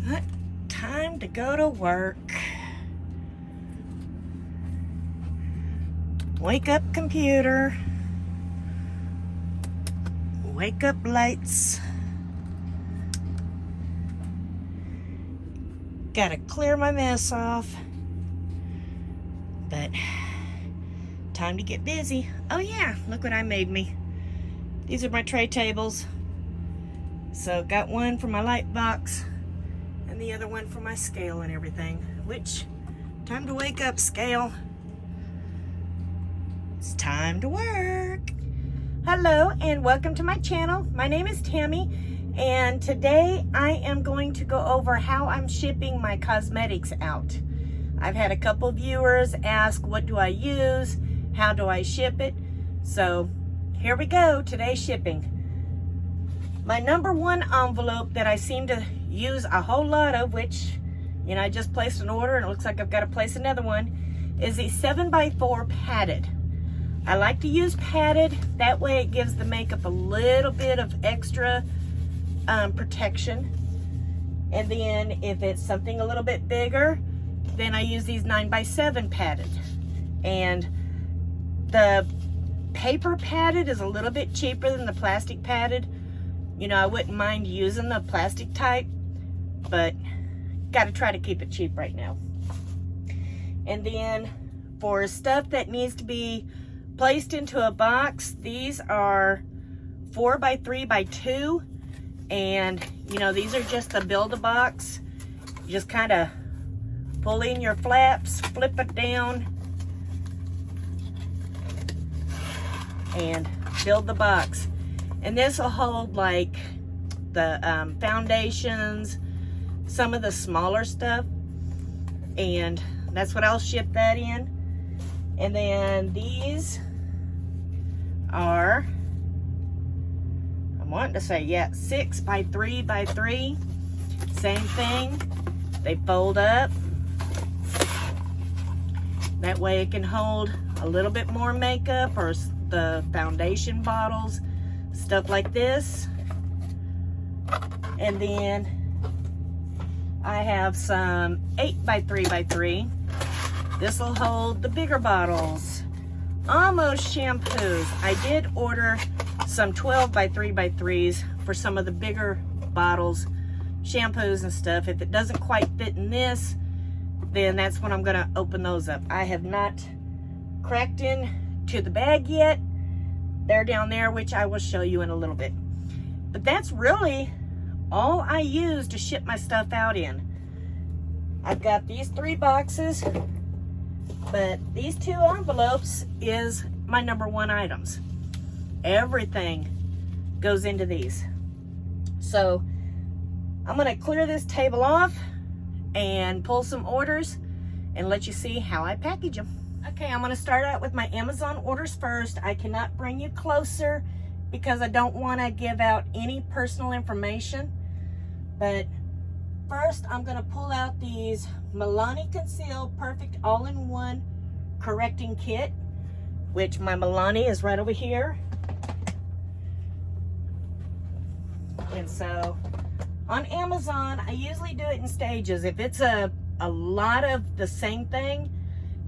But time to go to work. Wake up, computer. Wake up, lights. Gotta clear my mess off. But time to get busy. Oh yeah, look what I made me. These are my tray tables. So got one for my light box and the other one for my scale and everything. Which, time to wake up, scale. It's time to work. Hello and welcome to my channel. My name is Tammy and today I am going to go over how I'm shipping my cosmetics out. I've had a couple viewers ask, what do I use? How do I ship it? So here we go, today's shipping. My number one envelope that I seem to use a whole lot of, which, you know, I just placed an order and it looks like I've got to place another one, is a 7x4 padded. I like to use padded, that way it gives the makeup a little bit of extra protection. And then if it's something a little bit bigger, then I use these 9x7 padded. And the paper padded is a little bit cheaper than the plastic padded. You know, I wouldn't mind using the plastic type, but gotta try to keep it cheap right now. And then for stuff that needs to be placed into a box, these are 4x3x2, and you know, these are just the build-a-box. You just kind of pull in your flaps, flip it down, and build the box. And this will hold like the foundations, some of the smaller stuff, and that's what I'll ship that in. And then these are, I'm wanting to say, yeah, 6x3x3. Same thing. They fold up. That way it can hold a little bit more makeup or the foundation bottles, stuff like this. And then I have some 8x3x3. This will hold the bigger bottles. Almost shampoos. I did order some 12x3x3s for some of the bigger bottles, shampoos and stuff. If it doesn't quite fit in this, then that's when I'm gonna open those up. I have not cracked into the bag yet. They're down there, which I will show you in a little bit. But that's really all I use to ship my stuff out in. I've got these 3 boxes, but these 2 envelopes is my number one items. Everything goes into these. So I'm gonna clear this table off and pull some orders and let you see how I package them. Okay, I'm gonna start out with my Amazon orders first. I cannot bring you closer because I don't wanna give out any personal information. But first, I'm gonna pull out these Milani Conceal Perfect All-in-One Correcting Kit, which my Milani is right over here. And so on Amazon, I usually do it in stages. If it's a lot of the same thing,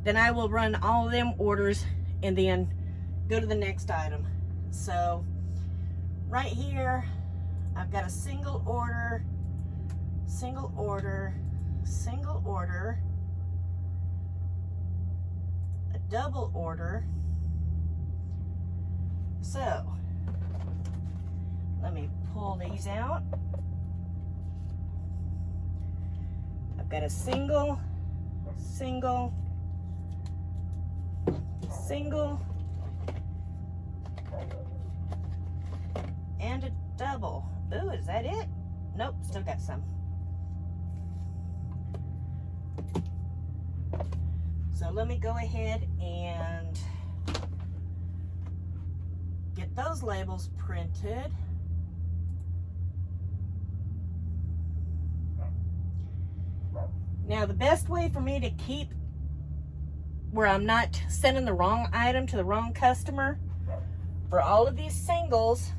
then I will run all of them orders and then go to the next item. So right here, I've got a single order, single order, single order, a double order. So let me pull these out. I've got a single, single, single, and a double. Ooh, is that it? Nope, still got some. So let me go ahead and get those labels printed. Now the best way for me to keep where I'm not sending the wrong item to the wrong customer, for all of these singles,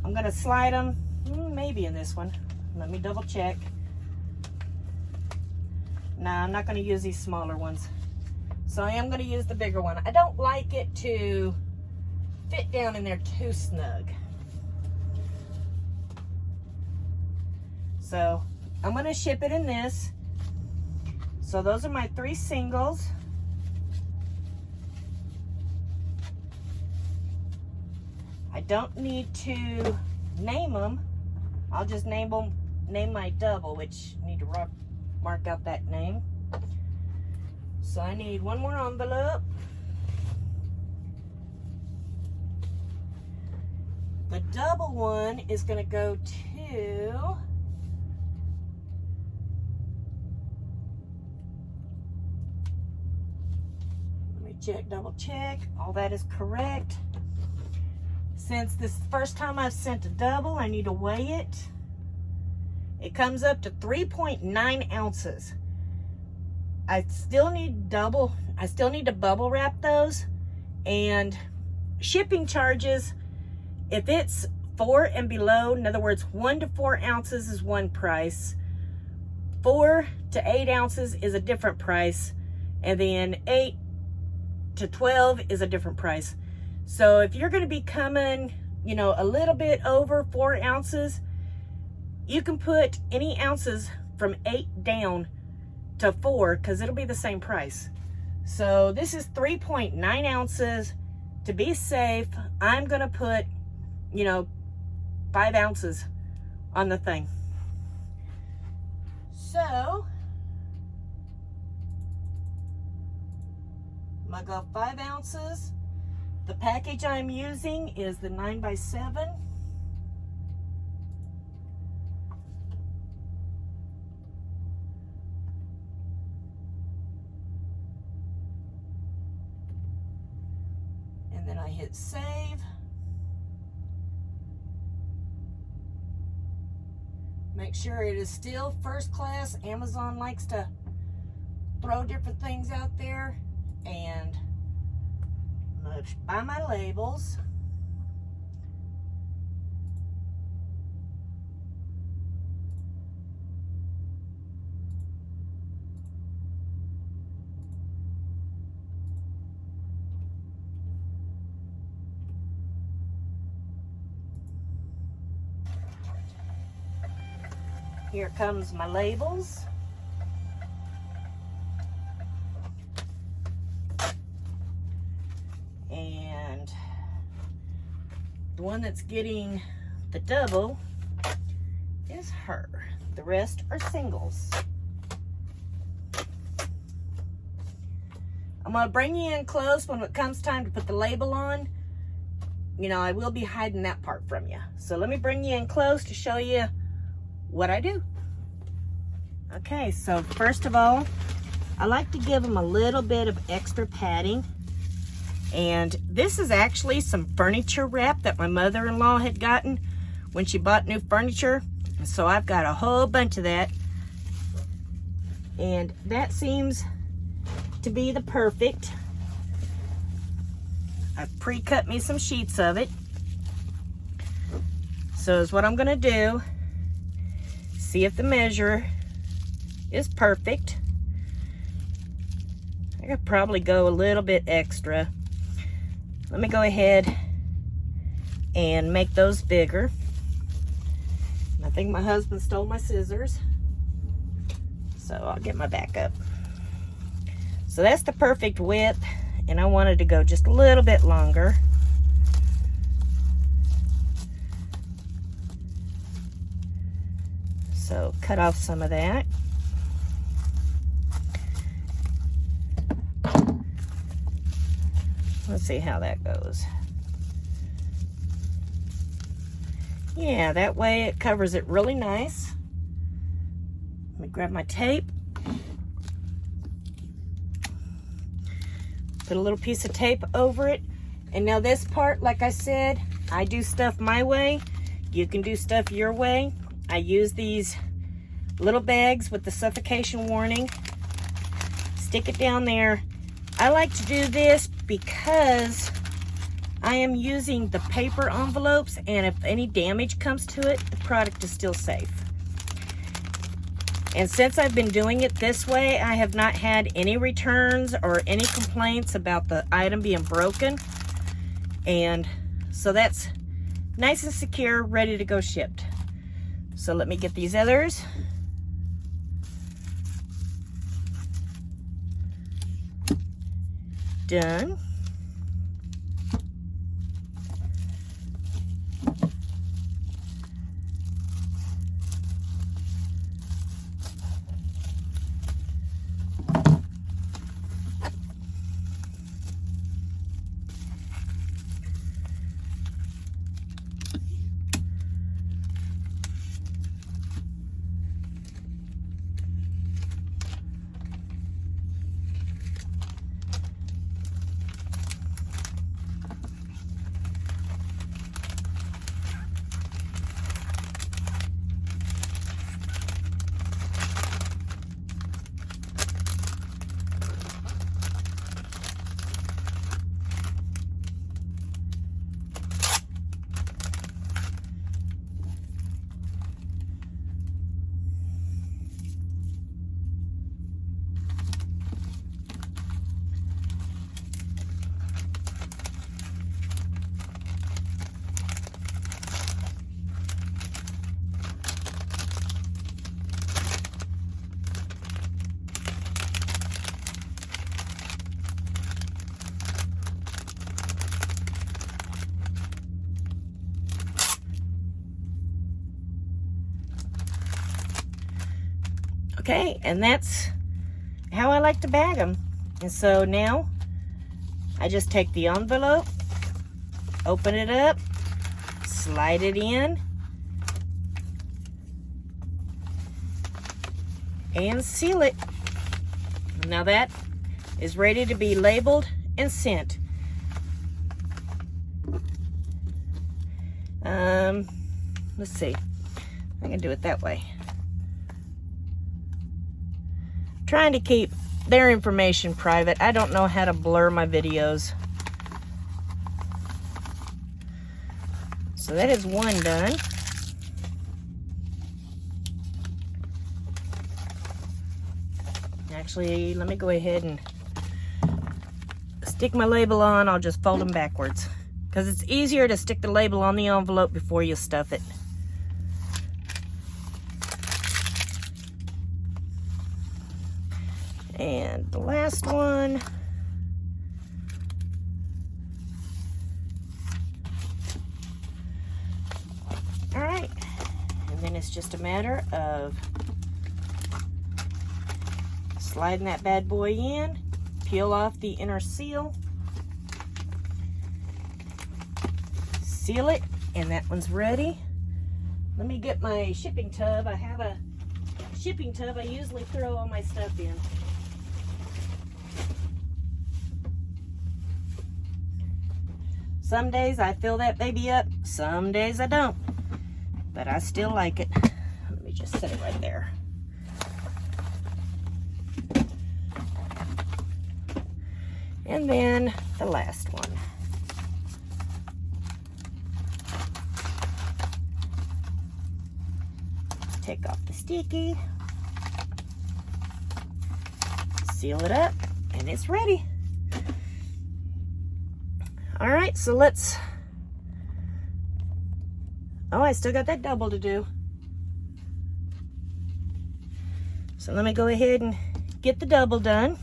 I'm gonna slide them, maybe in this one. Let me double check. Nah, I'm not gonna use these smaller ones. So I am gonna use the bigger one. I don't like it to fit down in there too snug. So I'm gonna ship it in this. So those are my 3 singles. I don't need to name them. I'll just name my double, which I need to mark out that name. So I need one more envelope. The double one is going to go to double check, all that is correct. Since this is the first time I've sent a double, I need to weigh it. It comes up to 3.9 ounces. I still need to bubble wrap those, and shipping charges, if it's 4 and below, in other words, 1 to 4 ounces is one price, 4 to 8 ounces is a different price, and then 8 to 12 is a different price. So if you're going to be coming, you know, a little bit over 4 ounces, you can put any ounces from 8 down to 4, because it'll be the same price. So this is 3.9 ounces. To be safe, I'm going to put, you know, 5 ounces on the thing. So I'm going to go 5 ounces. The package I'm using is the 9x7. And then I hit save. Make sure it is still first class. Amazon likes to throw different things out there. And I'm going to buy my labels. Here comes my labels. And the one that's getting the double is her. The rest are singles. I'm going to bring you in close when it comes time to put the label on. You know, I will be hiding that part from you. So let me bring you in close to show you what I do. Okay, so first of all, I like to give them a little bit of extra padding. And this is actually some furniture wrap that my mother-in-law had gotten when she bought new furniture. So I've got a whole bunch of that. And that seems to be the perfect. I've pre-cut me some sheets of it. So is what I'm gonna do. See if the measure is perfect. I could probably go a little bit extra. Let me go ahead and make those bigger. I think my husband stole my scissors, so I'll get my backup. So that's the perfect width, and I wanted to go just a little bit longer. So cut off some of that. Let's see how that goes. Yeah, that way it covers it really nice. Let me grab my tape. Put a little piece of tape over it. And now this part, like I said, I do stuff my way. You can do stuff your way. I use these little bags with the suffocation warning. Stick it down there. I like to do this because I am using the paper envelopes, and if any damage comes to it, the product is still safe. And since I've been doing it this way, I have not had any returns or any complaints about the item being broken. And so that's nice and secure, ready to go shipped. So let me get these others. Done. Okay, and that's how I like to bag them. And so now I just take the envelope, open it up, slide it in, and seal it. Now that is ready to be labeled and sent. Let's see. I can do it that way. Trying to keep their information private. I don't know how to blur my videos. So that is one done. Actually, let me go ahead and stick my label on. I'll just fold them backwards, because it's easier to stick the label on the envelope before you stuff it. And the last one. All right, and then it's just a matter of sliding that bad boy in, peel off the inner seal, seal it, and that one's ready. Let me get my shipping tub. I have a shipping tub I usually throw all my stuff in. Some days I fill that baby up, some days I don't, but I still like it. Let me just set it right there. And then the last one. Take off the sticky, seal it up, and it's ready. All right, so let's, oh, I still got that double to do. So let me go ahead and get the double done.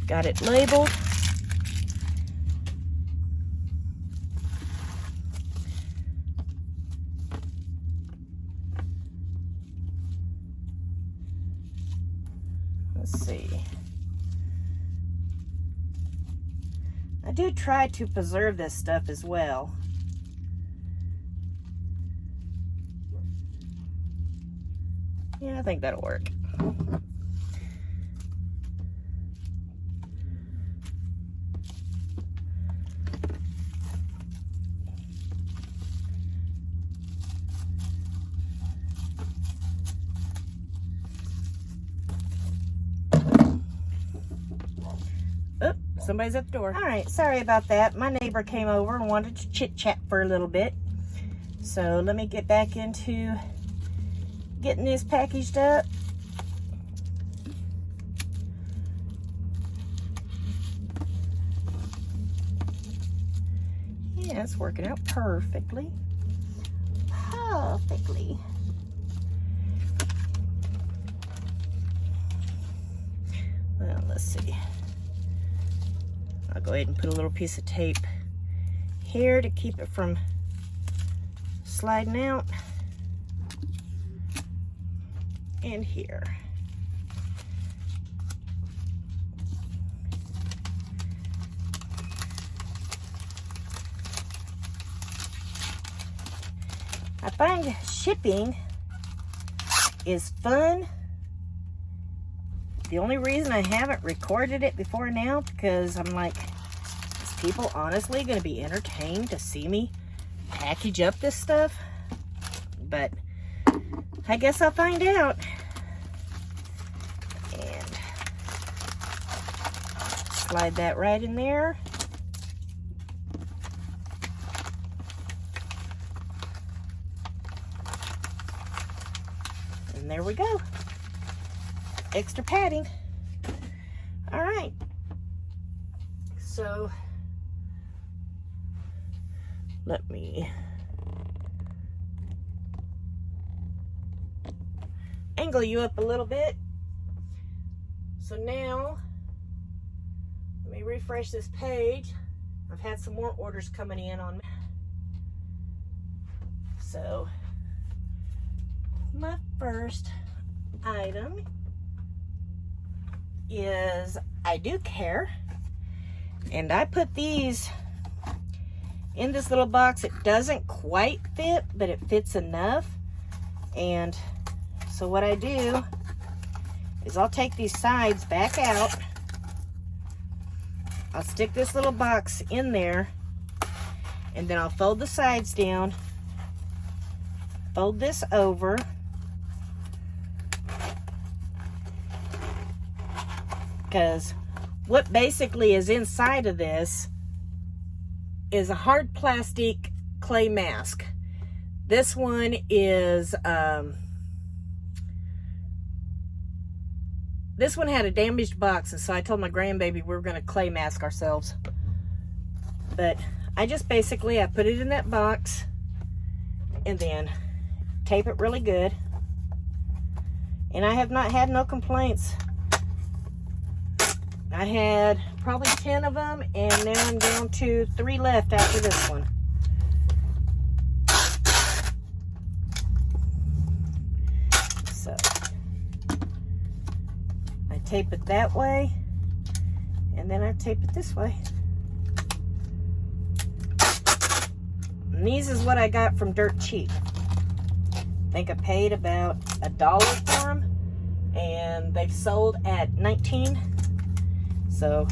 Got it labeled. Let's see. I do try to preserve this stuff as well. Yeah, I think that'll work. Oh, somebody's at the door. All right, sorry about that. My neighbor came over and wanted to chit-chat for a little bit. So let me get back into getting this packaged up. Yeah, it's working out perfectly. Perfectly. Well, let's see. I'll go ahead and put a little piece of tape here to keep it from sliding out. And here. I find shipping is fun. The only reason I haven't recorded it before now, because I'm like, is people honestly going to be entertained to see me package up this stuff? But I guess I'll find out. And slide that right in there. And there we go. Extra padding. All right. So let me angle you up a little bit. So now let me refresh this page. I've had some more orders coming in on me. So my first item is I Do Care, and I put these in this little box. It doesn't quite fit, but it fits enough. And so what I do is I'll take these sides back out. I'll stick this little box in there, and then I'll fold the sides down, fold this over, because what basically is inside of this is a hard plastic clay mask. This one is this one had a damaged box, and so I told my grandbaby we were going to clay mask ourselves. But I just basically, I put it in that box and then tape it really good. And I have not had no complaints. I had probably 10 of them, and now I'm down to 3 left after this one. So I tape it that way, and then I tape it this way. And these is what I got from Dirt Cheap. I think I paid about $1 for them, and they've sold at 19. So,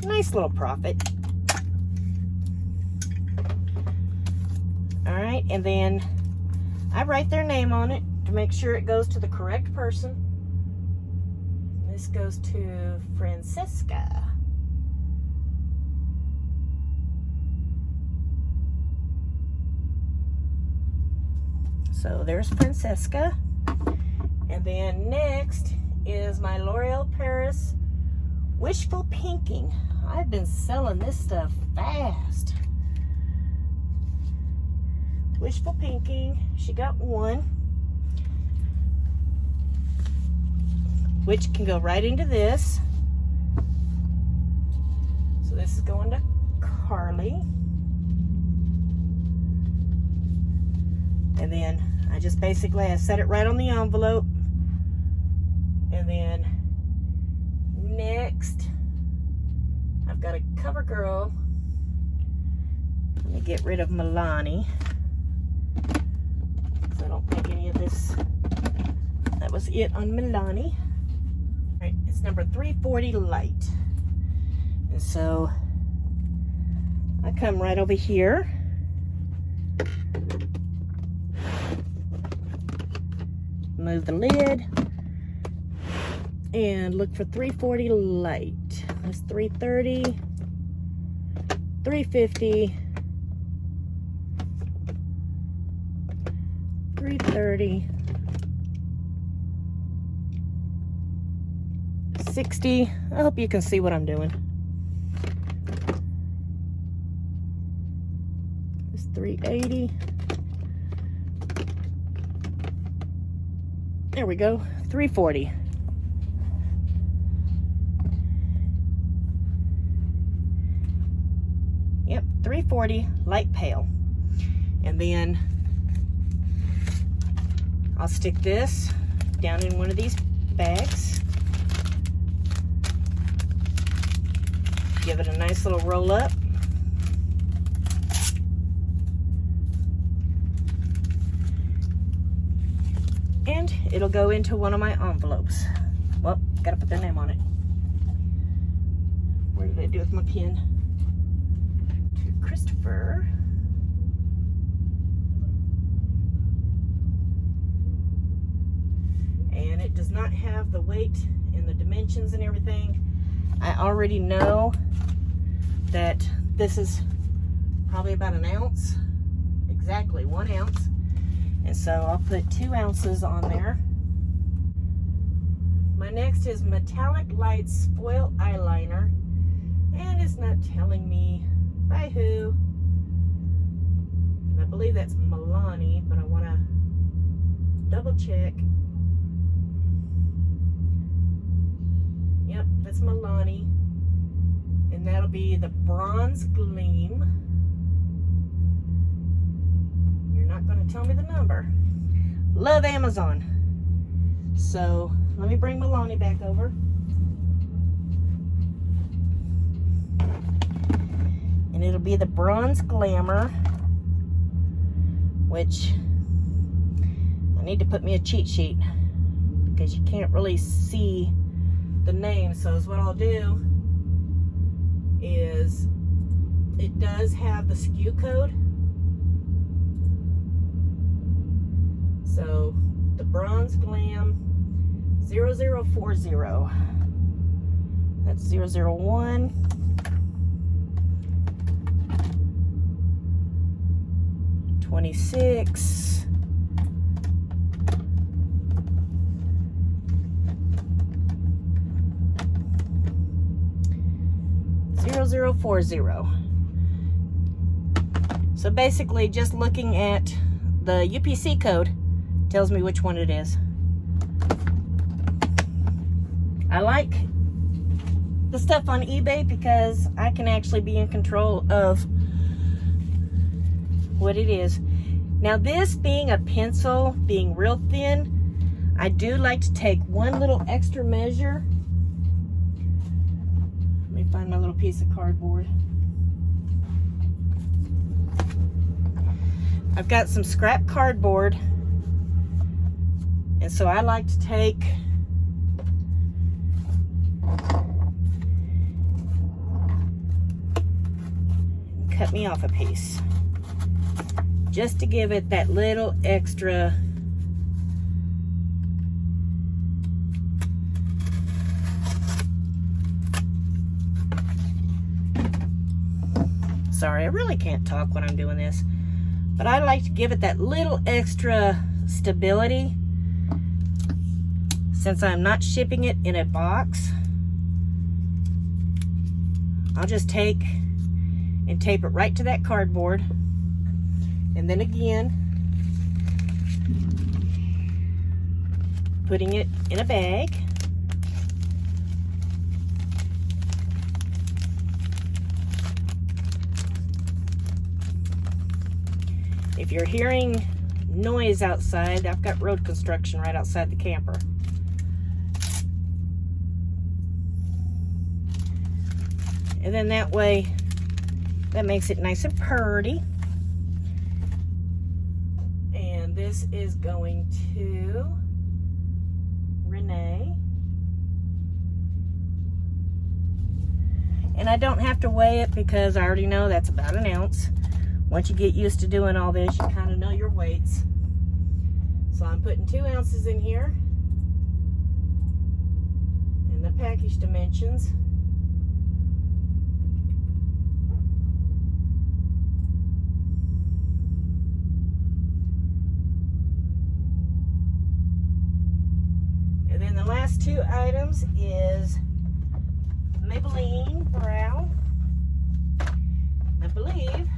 nice little profit. All right, and then I write their name on it to make sure it goes to the correct person. This goes to Francesca. So there's Francesca. And then next is my L'Oreal Paris Wishful Pinking. I've been selling this stuff fast. Wishful Pinking. She got one, which can go right into this. So this is going to Carly. And then I just basically, I set it right on the envelope. And then next, I've got a CoverGirl. Let me get rid of Milani, because I don't think any of this, that was it on Milani. All right, it's number 340 Light. And so I come right over here. Move the lid. and look for 340 light. That's 330, 350, 330, 60. I hope you can see what I'm doing. It's 380. There we go, 340. Yep, 340, light pale. And then I'll stick this down in one of these bags. Give it a nice little roll up. And it'll go into one of my envelopes. Well, gotta put their name on it. Where did I do with my pen? To Christopher. And it does not have the weight and the dimensions and everything. I already know that this is probably about an ounce, exactly 1 ounce. And so I'll put 2 ounces on there. My next is Metallic Light Spoil Eyeliner. And it's not telling me by who. And I believe that's Milani, but I want to double check. Yep, that's Milani. And that'll be the Bronze Gleam. You're not going to tell me the number. Love Amazon. So let me bring Milani back over. And it'll be the Bronze Glamour, which I need to put me a cheat sheet because you can't really see the name. So is what I'll do is, it does have the SKU code. So the Bronze Glam 0040. That's 001. $26. $0040. So basically, just looking at the UPC code tells me which one it is. I like the stuff on eBay because I can actually be in control of what it is. Now, this being a pencil, being real thin, I do like to take one little extra measure. Let me find my little piece of cardboard. I've got some scrap cardboard, and so I like to take cut me off a piece just to give it that little extra sorry, I really can't talk when I'm doing this, but I like to give it that little extra stability since I'm not shipping it in a box. I'll just take and tape it right to that cardboard. And then again, putting it in a bag. If you're hearing noise outside, I've got road construction right outside the camper. And then that way, that makes it nice and pretty. And this is going to Renee. And I don't have to weigh it because I already know that's about an ounce. Once you get used to doing all this, you kind of know your weights. So I'm putting 2 ounces in here. package dimensions. And then the last two items is Maybelline Brow. I believe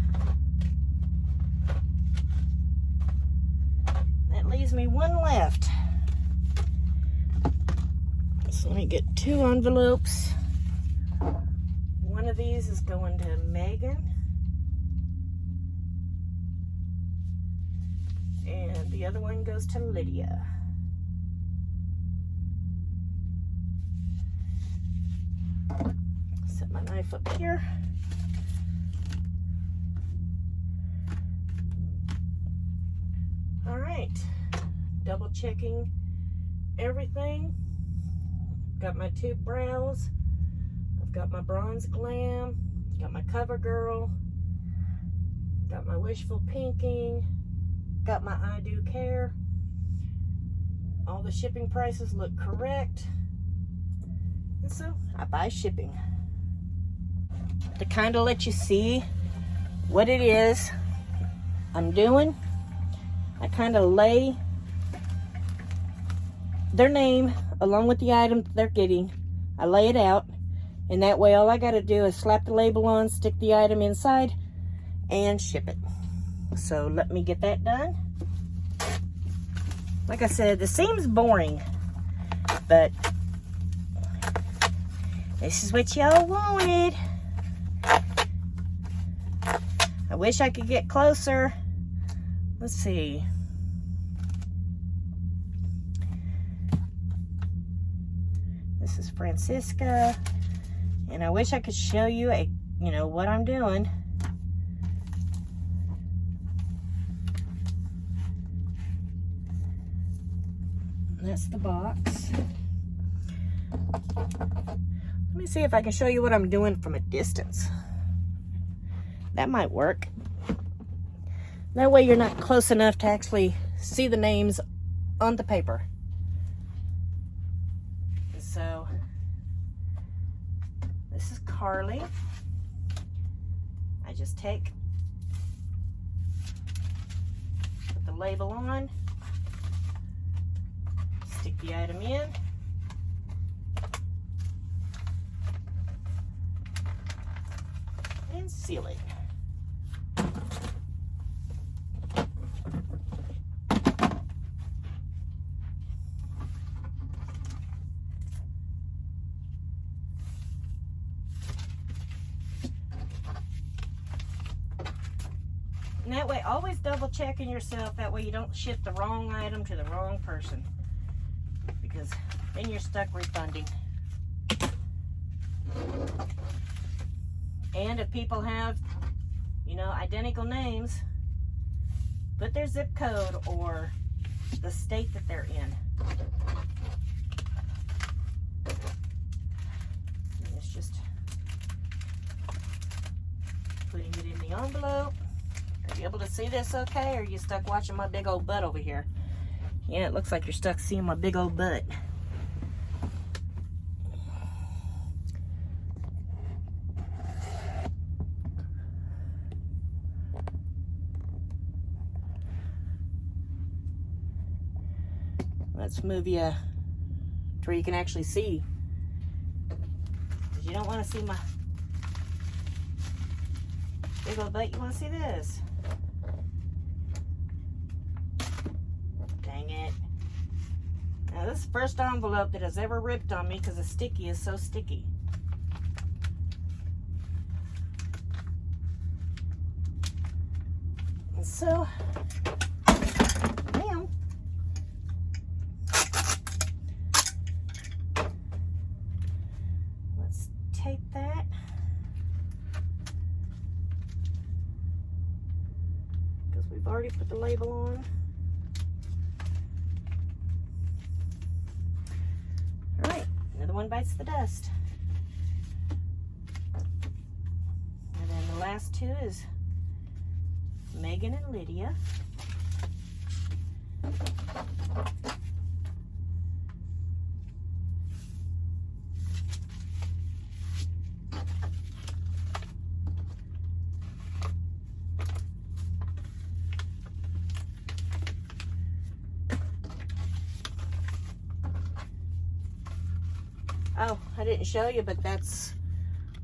that leaves me one left. So let me get 2 envelopes. One of these is going to Megan. And the other one goes to Lydia. Set my knife up here. All right, double checking everything. Got my 2 brows. I've got my Bronze Glam. Got my CoverGirl. Got my Wishful Pinking. Got my I Do Care. All the shipping prices look correct. And so I buy shipping. To kind of let you see what it is I'm doing, I kind of lay their name along with the item they're getting. I lay it out, and that way all I got to do is slap the label on, stick the item inside, and ship it. So let me get that done. Like I said, this seems boring, but this is what y'all wanted. I wish I could get closer. Let's see. This is Francisca, and I wish I could show you what I'm doing. That's the box. Let me see if I can show you what I'm doing from a distance. That might work. That way you're not close enough to actually see the names on the paper. So, this is Carly. I just put the label on, stick the item in, and seal it. And that way, always double checking yourself. That way you don't ship the wrong item to the wrong person, because then you're stuck refunding. And if people have, identical names, put their zip code or the state that they're in. And it's just putting it in the envelope. Are you able to see this okay, or are you stuck watching my big old butt over here? Yeah, it looks like you're stuck seeing my big old butt. Let's move you to where you can actually see, because you don't want to see my big old butt. You want to see this. Dang it. Now this is the first envelope that has ever ripped on me because the sticky is so sticky. And so, bam. Let's tape that. Because we've already put the label on. Alright, another one bites the dust. And then the last two is Megan and Lydia. Oh, I didn't show you, but that's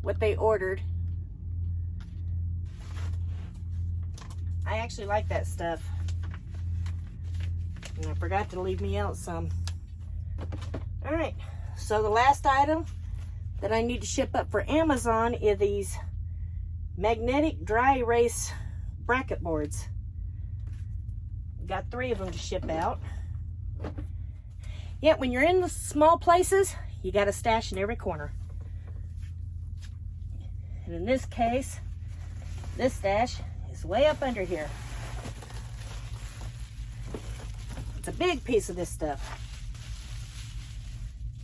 what they ordered. I actually like that stuff. And I forgot to leave me out some. Alright, so the last item that I need to ship up for Amazon is these magnetic dry erase bracket boards. Got 3 of them to ship out. Yeah, when you're in the small places, you got a stash in every corner. And in this case, this stash is way up under here. It's a big piece of this stuff.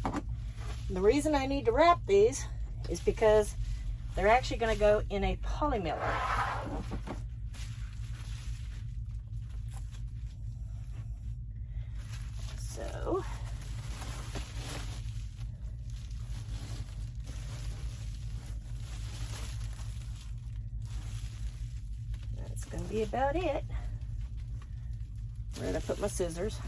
And the reason I need to wrap these is because they're actually going to go in a poly mailer. So that's going to be about it. Where did I put my scissors?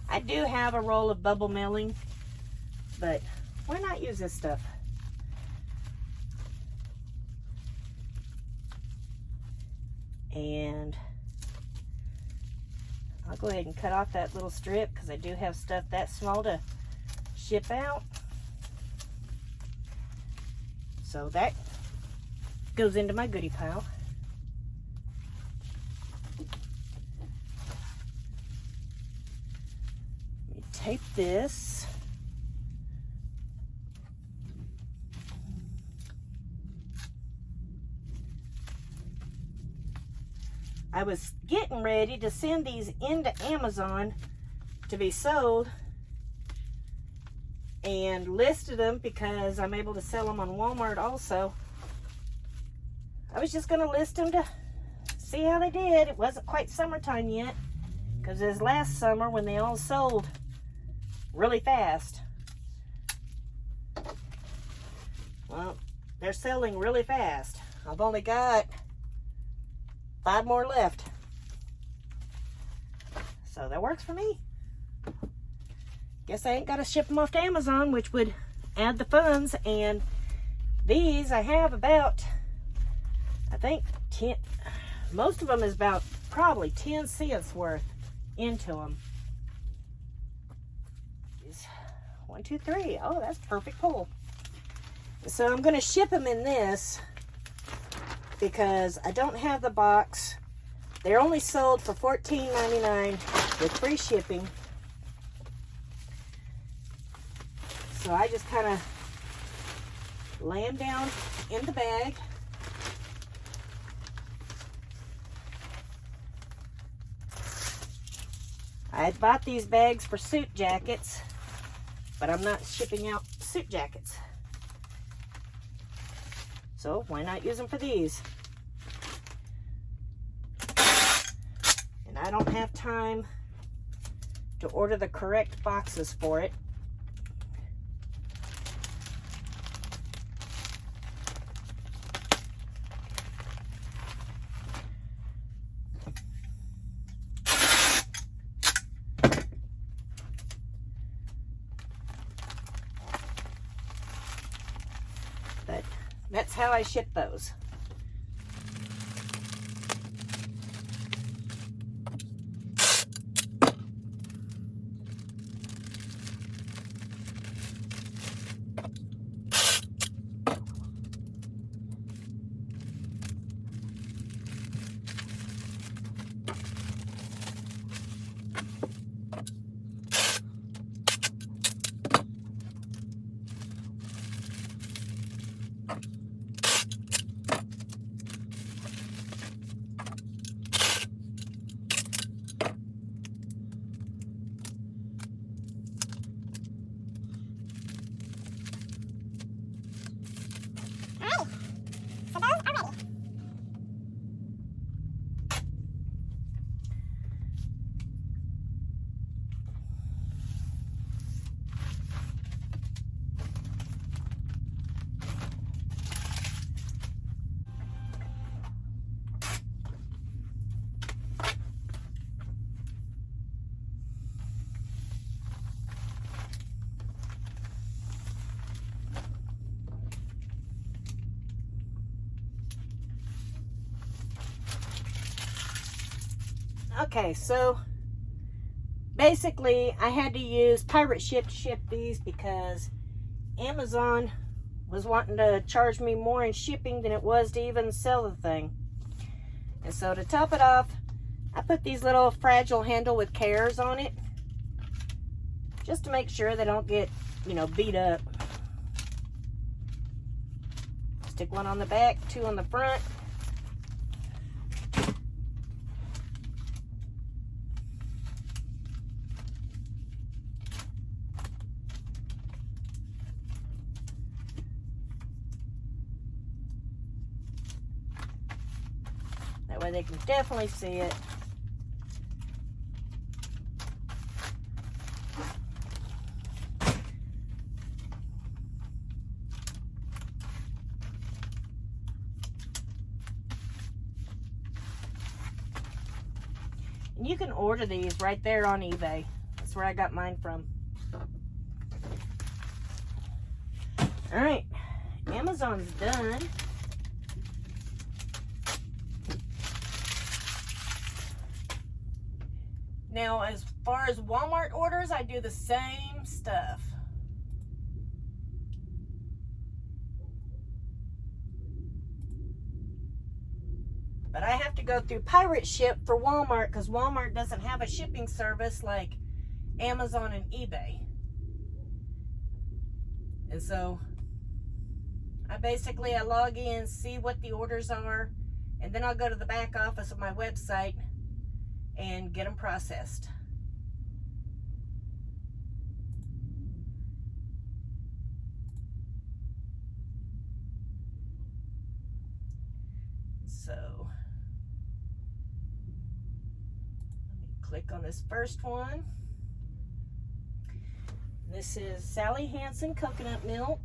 I do have a roll of bubble mailing, but why not use this stuff? And I'll go ahead and cut off that little strip because I do have stuff that small to ship out. So that goes into my goodie pile. Let me tape this. I was getting ready to send these into Amazon to be sold and listed them because I'm able to sell them on Walmart also. I was just going to list them to see how they did. It wasn't quite summertime yet because it was last summer when they all sold really fast. Well, they're selling really fast. I've only got 5 more left. So that works for me. Guess I ain't got to ship them off to Amazon, which would add the funds. And these I have about, I think 10, most of them is about probably 10 cents worth into them. 1, 2, 3. Oh, that's perfect pull. So I'm going to ship them in this because I don't have the box. They're only sold for $14.99 with free shipping. So I just kind of lay them down in the bag. I had bought these bags for suit jackets, but I'm not shipping out suit jackets. So why not use them for these? And I don't have time to order the correct boxes for it. But that's how I ship those. Okay, so basically I had to use pirate ship to ship these because Amazon was wanting to charge me more in shipping than it was to even sell the thing. And so to top it off, I put these little fragile handle with cares on it just to make sure they don't get, you know, beat up. Stick one on the back, two on the front. That way they can definitely see it. And you can order these right there on eBay. That's where I got mine from. All right, Amazon's done. Now, as far as Walmart orders, I do the same stuff. But I have to go through pirate ship for Walmart because Walmart doesn't have a shipping service like Amazon and eBay. And so I log in, see what the orders are, and then I'll go to the back office of my website and get them processed. So let me click on this first one. This is Sally Hansen coconut milk.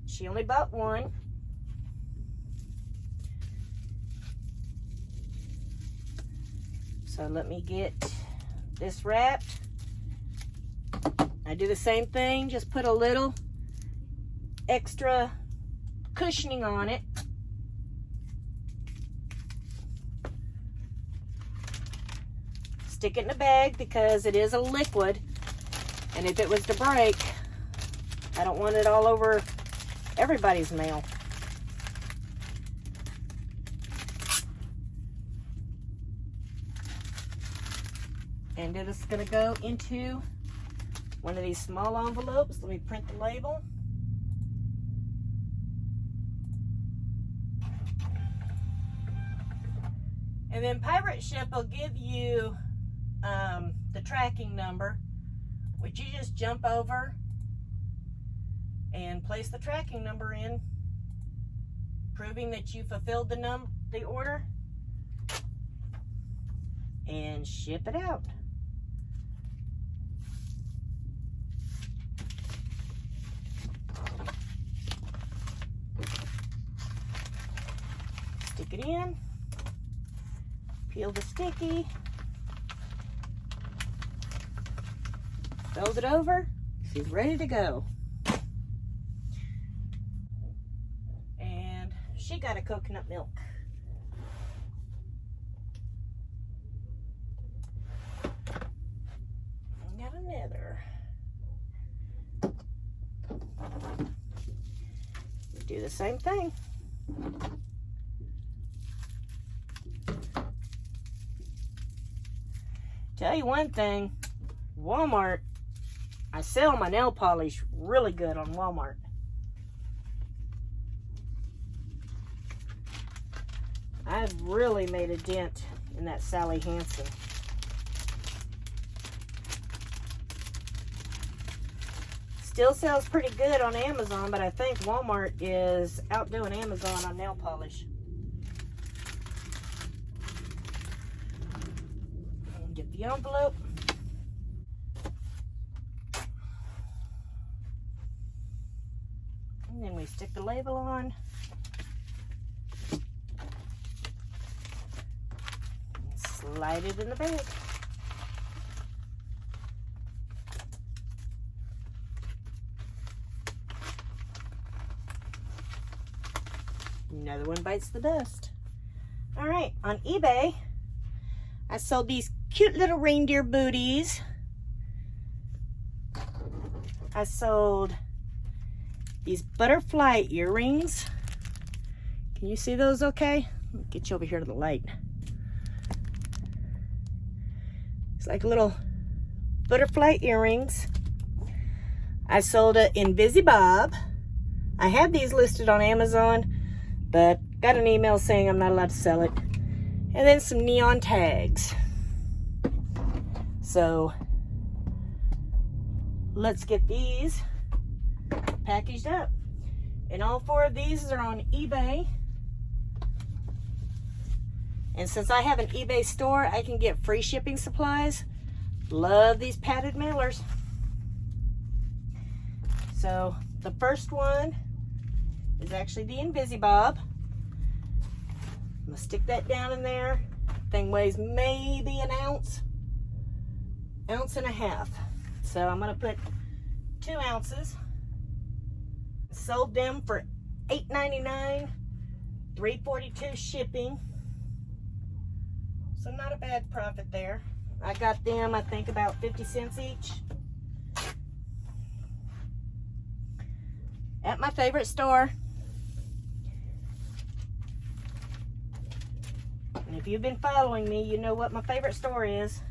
She only bought one. So let me get this wrapped. I do the same thing, just put a little extra cushioning on it. Stick it in a bag because it is a liquid, and if it was to break, I don't want it all over everybody's mail. And it is going to go into one of these small envelopes. Let me print the label. And then Pirate Ship will give you the tracking number, which you just jump over and place the tracking number in, proving that you fulfilled the order, and ship it out. Stick it in, peel the sticky, fold it over, she's ready to go. And she got a coconut milk. I got another. Do the same thing. Tell you one thing, Walmart, I sell my nail polish really good on Walmart. I've really made a dent in that Sally Hansen. Still sells pretty good on Amazon, but I think Walmart is outdoing Amazon on nail polish. Get the envelope. And then we stick the label on. And slide it in the bag. Another one bites the dust. All right, on eBay, I sold these cute little reindeer booties. I sold these butterfly earrings. Can you see those okay? Let me get you over here to the light. It's like little butterfly earrings. I sold it in Bob. I had these listed on Amazon, but got an email saying I'm not allowed to sell it. And then some neon tags. So let's get these packaged up. And all 4 of these are on eBay. And since I have an eBay store, I can get free shipping supplies. Love these padded mailers. So the first one is actually the Bob. I'm gonna stick that down in there. Thing weighs maybe an ounce and a half. So I'm gonna put 2 ounces. Sold them for $8.99, $3.42 shipping. So not a bad profit there. I got them, I think, about 50 cents each. At my favorite store. And if you've been following me, you know what my favorite store is.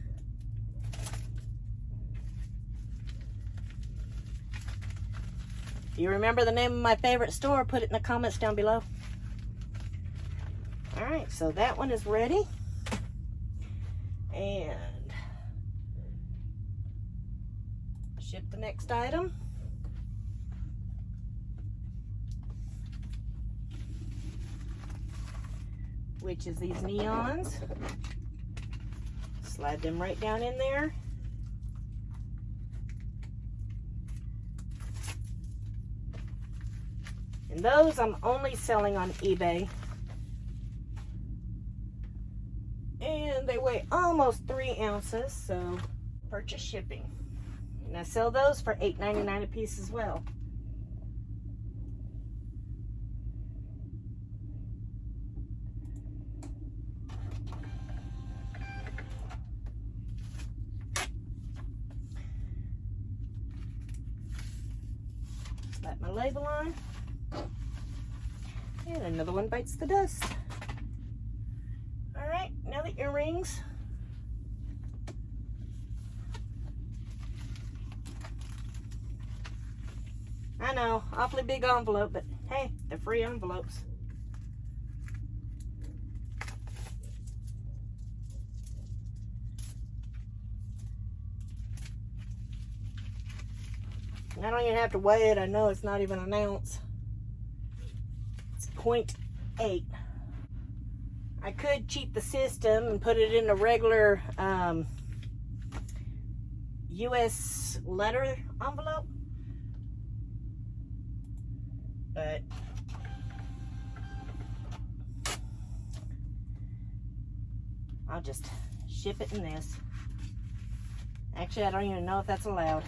If you remember the name of my favorite store, put it in the comments down below. All right, so that one is ready. And ship the next item. Which is these neons. Slide them right down in there. And those I'm only selling on eBay. And they weigh almost 3 ounces, so purchase shipping. And I sell those for $8.99 a piece as well. Slap my label on. And another one bites the dust. All right, now the earrings. I know, awfully big envelope, but hey, they're free envelopes. I don't even have to weigh it. I know it's not even an ounce. It's 0.8. I could cheat the system and put it in a regular US letter envelope, but I'll just ship it in this. Actually, I don't even know if that's allowed.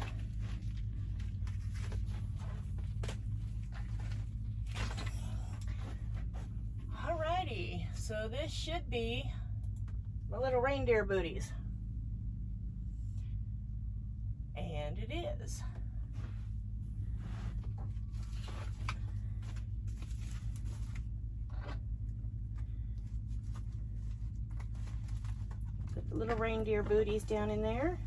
Alrighty, so this should be my little reindeer booties. And it is. Put the little reindeer booties down in there.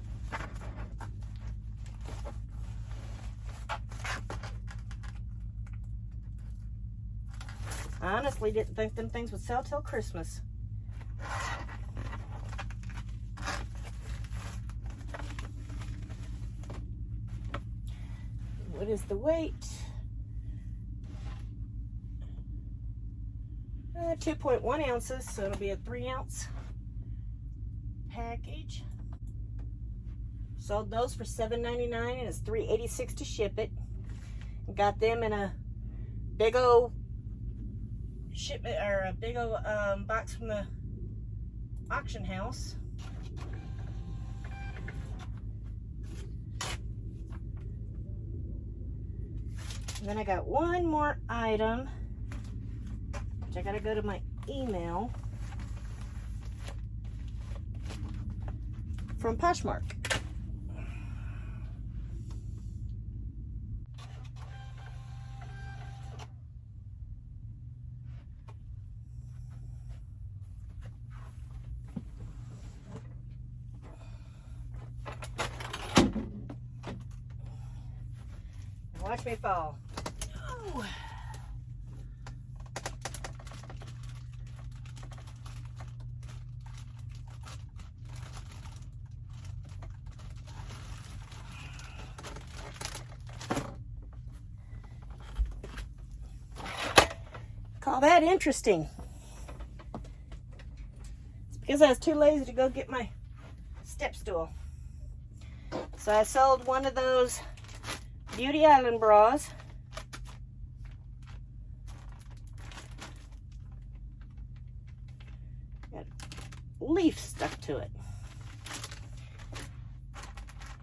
I honestly didn't think them things would sell till Christmas. What is the weight? 2.1 ounces, so it'll be a 3-ounce package. Sold those for $7.99 and it's $3.86 to ship it. Got them in a big old shipment, or a big old box from the auction house. And then I got one more item I gotta go to my email from Poshmark. Watch me fall. Oh. Call that interesting. It's because I was too lazy to go get my step stool. So I sold one of those Beauty Island bras. Got a leaf stuck to it.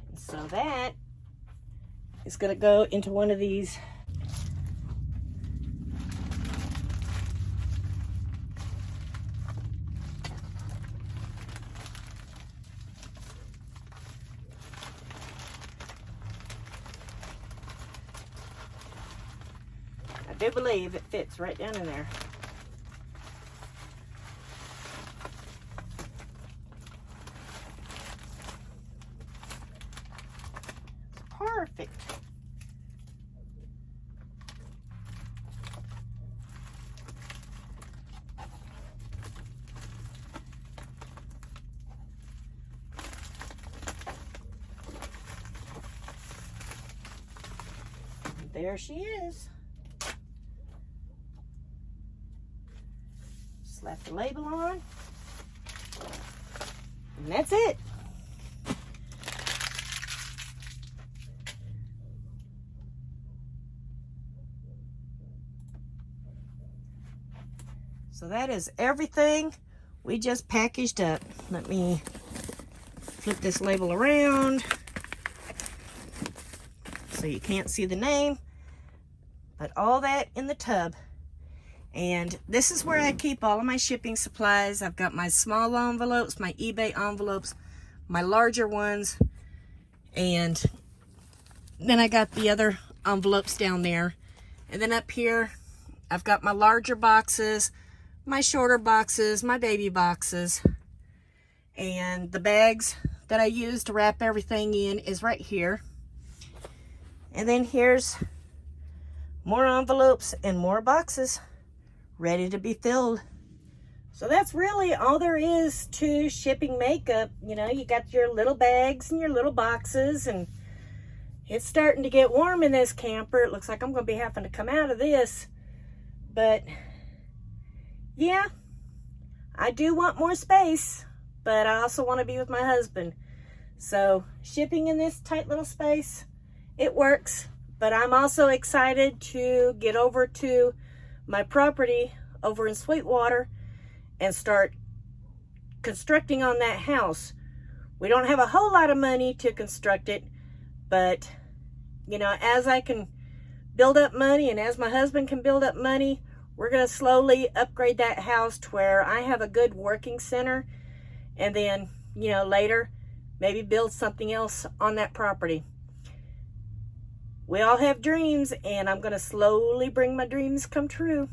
And so that is going to go into one of these I do believe it fits right down in there. It's perfect. There she is. Slap the label on, and that's it. So that is everything we just packaged up. Let me flip this label around so you can't see the name, but all that in the tub. And this is where I keep all of my shipping supplies. I've got my small envelopes, my eBay envelopes, my larger ones, and then I got the other envelopes down there. And then up here, I've got my larger boxes, my shorter boxes, my baby boxes, and the bags that I use to wrap everything in is right here. And then here's more envelopes and more boxes ready to be filled. So that's really all there is to shipping makeup. You know, you got your little bags and your little boxes, and it's starting to get warm in this camper. It looks like I'm going to be having to come out of this. But yeah, I do want more space, but I also want to be with my husband. So shipping in this tight little space, it works. But I'm also excited to get over to my property over in Sweetwater and start constructing on that house. We don't have a whole lot of money to construct it, but you know, as I can build up money and as my husband can build up money, we're going to slowly upgrade that house to where I have a good working center, and then, you know, later maybe build something else on that property. We all have dreams, and I'm going to slowly bring my dreams come true.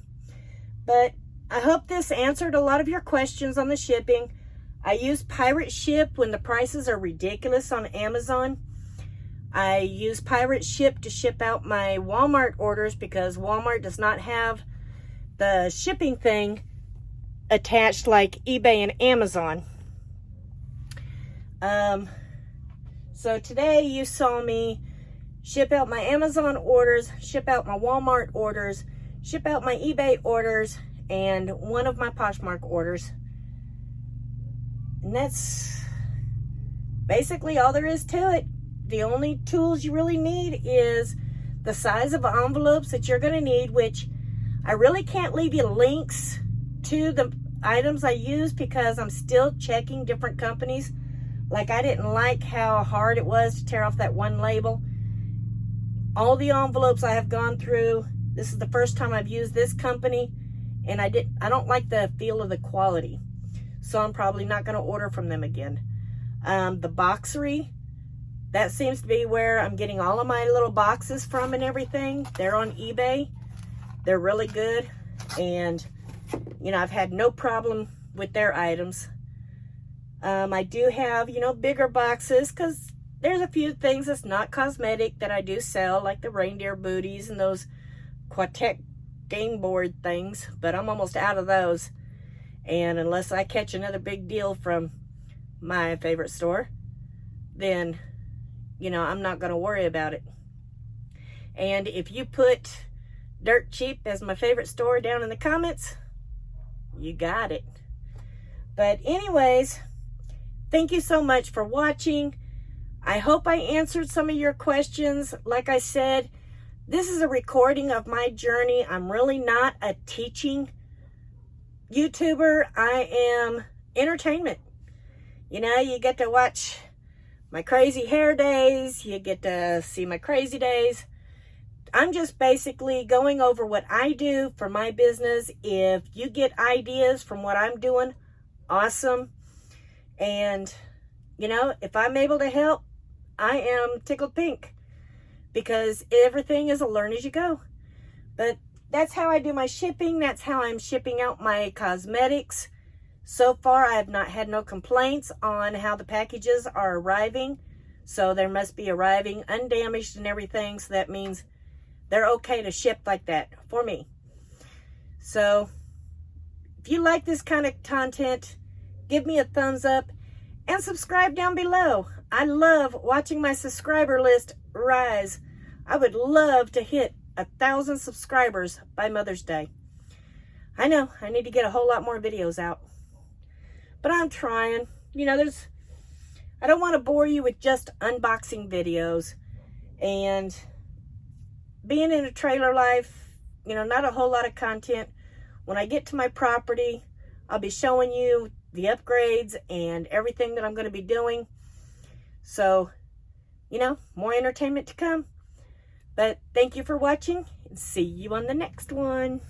But I hope this answered a lot of your questions on the shipping. I use Pirate Ship when the prices are ridiculous on Amazon. I use Pirate Ship to ship out my Walmart orders because Walmart does not have the shipping thing attached like eBay and Amazon. So today you saw me ship out my Amazon orders, ship out my Walmart orders, ship out my eBay orders, and one of my Poshmark orders. And that's basically all there is to it. The only tools you really need is the size of envelopes that you're going to need, which I really can't leave you links to the items I use because I'm still checking different companies. Like, I didn't like how hard it was to tear off that one label. All the envelopes I have gone through, this is the first time I've used this company, and I don't like the feel of the quality. So I'm probably not going to order from them again. The Boxery, that seems to be where I'm getting all of my little boxes from and everything. They're on eBay. They're really good. And, you know, I've had no problem with their items. I do have, you know, bigger boxes because there's a few things that's not cosmetic that I do sell, like the reindeer booties and those Quartet game board things. But I'm almost out of those. And unless I catch another big deal from my favorite store, then, you know, I'm not going to worry about it. And if you put Dirt Cheap as my favorite store down in the comments, you got it. But anyways, thank you so much for watching. I hope I answered some of your questions. Like I said, this is a recording of my journey. I'm really not a teaching YouTuber. I am entertainment. You know, you get to watch my crazy hair days. You get to see my crazy days. I'm just basically going over what I do for my business. If you get ideas from what I'm doing, awesome. And, you know, if I'm able to help, I am tickled pink, because everything is a learn as you go. But that's how I do my shipping. That's how I'm shipping out my cosmetics. So far, I have not had no complaints on how the packages are arriving. So there must be arriving undamaged and everything. So that means they're okay to ship like that for me. So if you like this kind of content, give me a thumbs up and subscribe down below. I love watching my subscriber list rise. I would love to hit 1,000 subscribers by Mother's Day. I know I need to get a whole lot more videos out, but I'm trying. You know, I don't want to bore you with just unboxing videos. And being in a trailer life, you know, not a whole lot of content. When I get to my property, I'll be showing you the upgrades and everything that I'm going to be doing. So, you know, more entertainment to come. But thank you for watching, and see you on the next one.